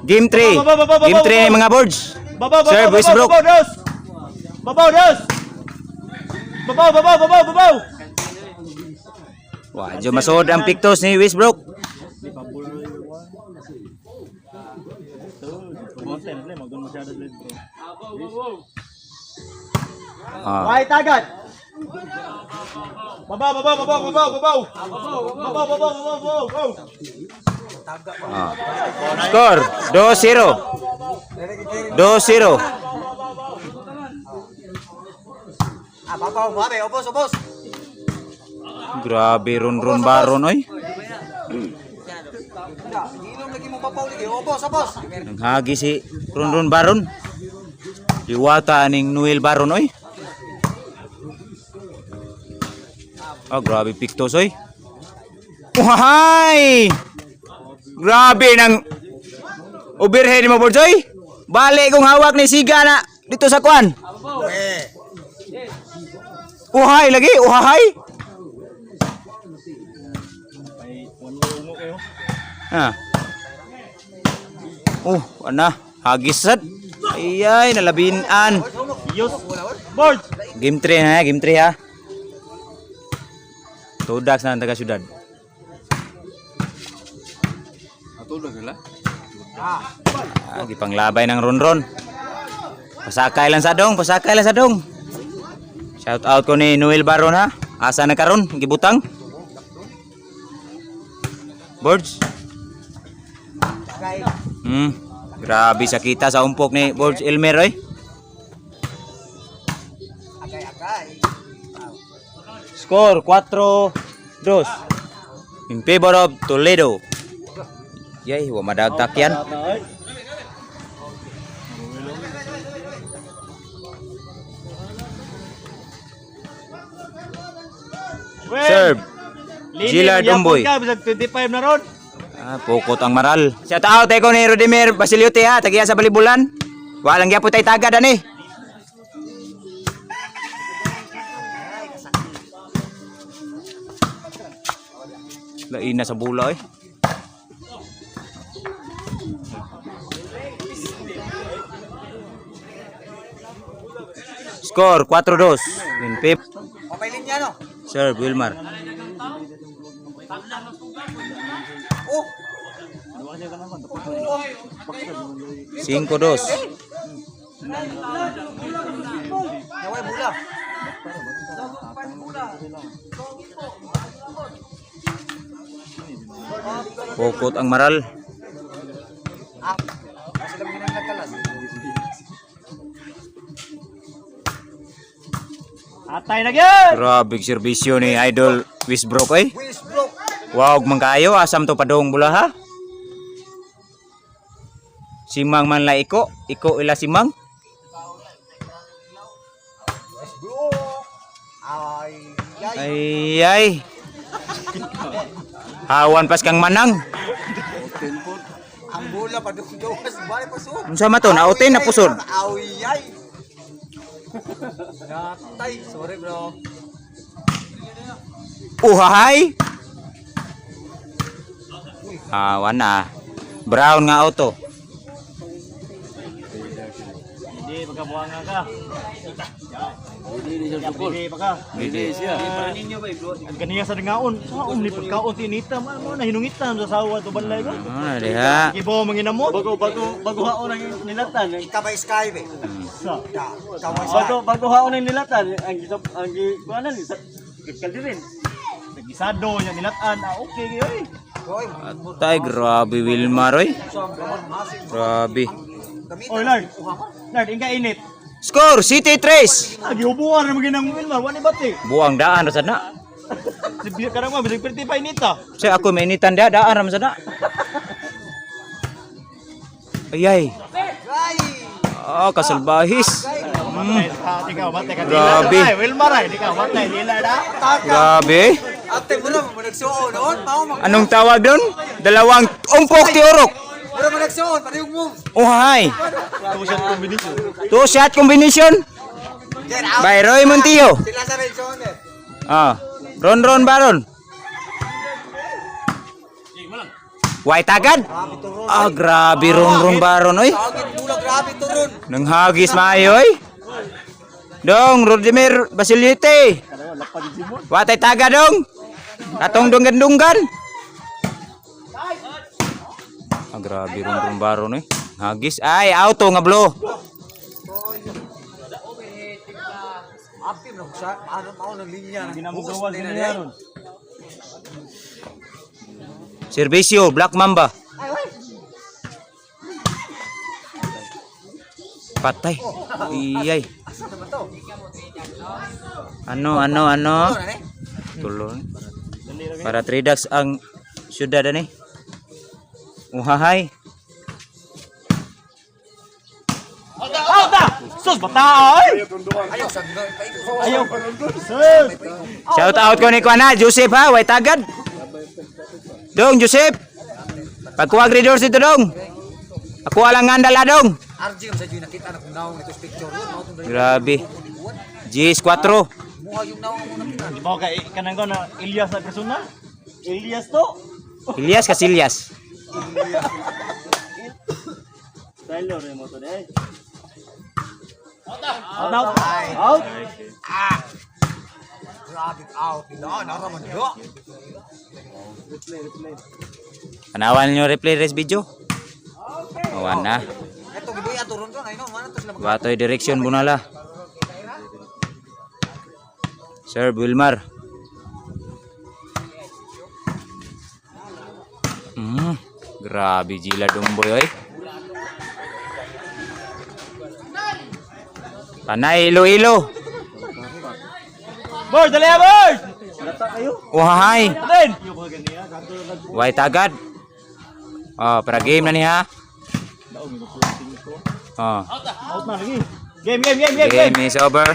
Game 3. Game 3 mga boards. Sir, Westbrook. Babaw, dos! Babaw! Wah, jo masod ang pictos ni Westbrook. White agad! Babaw! Score 2-0. 2-0. Babaw, mabe, obos! Grabe ron baron oy. Ilom lagi mo babaw lagi, obos! Nanghagi si ron baron. Diwata ning Noel Baron oy. Oh, grabe pictos oy. Wahay! Grabe nang overhead mo boards oy. Balik kong hawak ni Siga na dito sa kwan. Uhay lagi, uhay. Ha. Ana, hagisat. Ayay, nalabinan. Board! Game 3 ha, game 3 ha. Tudak sa taga syudad. Atulog sila? Gipanglabay ng ron. Pasakay lang sa dong. Shout out ko ni Noel Baron ha. Asa na karon gibutang. Boards. Grabe sakita sa umpok ni Boards Elmer oy. Score 4-2 in favor of Toledo. Yay, wa madagtak yan. Serve. Gillard Umboy. Bisag 25 na ron. Pukot ang maral. Shout out ko ni Rodimir Basiliote ha, tagiya sa Balibulan. Walang gyapon tay tagad ani. Lain na sa bula eh. Score 4-2 in pip. Okay linya no? Sir Wilmar. Oh. 5-2. Naway bula. Pukot ang maral. Kasi lang ginang nagkalas. Atay na gyud. Grabe serbisyo ni Idol Westbrook eh. Westbrook. Wow, mangkayo asam to padong bula ha. Simang man la iko ila simang. Westbrook. Ay. Hawan pas kang manang. Ang bola pa duwas bali pa sud. Unsa man to? Nautin na pusod. Awiyay. Natay, sorry bro. Uhahay. Hawan na. Brown nga auto. Hindi magkabuanga ka. Hindi pa ka. Hindi siya. Ang kaniya sa ngaon. Saon ni pagkaon tinita mo na hinungitan sa sawa to balay ko. Diha. Kibo manginamo. Bago haon ang nilatan. Ikabay sky be. Sa. Bago haon ang nilatan ang kuanan sa kaldirin. Nagisado nya nilatan. Okay gyud. Atay grabe Wilmar oy. Grabe. Oy Lord. Lord inga init. Score City 3. Gihubuan na maginang Wilmar, wani bati. Buang daan ra sad na. Sibiya karang mo bisig 35 nita. Say ako mainitan daan ra sad na. Ayay. Kasalbahis. Ikaw matay ka. Grabe. Wilmar ay ikaw matay dila da. Grabe. Ate mo na mo nagsuon noon, Anong tawag doon? Dalawang umpok tiurok. Pero mo nagsuon, parehong mo. Uhay. Two-shot combination. Two-shot combination. By Roy Montillo. Sila sa red zone eh. Ron Baron. White agad. Ah, grabe ron baron oy. Nang hagis maayo oy. Dong, Rodimir Basilite. Watay taga dong. Katong dunggan-dunggan. Ah, grabe ron baron oy. Hagis. Ay, auto nga blow. Servisyo, Black Mamba. Patay. Iyay. Ano? Tulong. Para Tridax ang syudad ani. Uhahay. Sus bata ay. Ayaw. Sus. Shout out ko ni Kuana, Joseph ha, way tagad. Dong, Joseph. Pagkuha gridor dito dong. Ako lang ngandala dong. Grabe. GS4. Di ba kay kanang ko na Elias na persona? Elias to. Ilyas Casillas. Style ore mo to dai. Out. Panawan nyo replay res video. Awan na. Batoy direksyon bunala. Sir Wilmar. Grabe jila dumboy oy. Panay Iloilo. Boy, dali boy. Lata kayo. Uhahay. Din. White agad. Oh, para game na niya. Oh, Out na lagi. Game. game is over.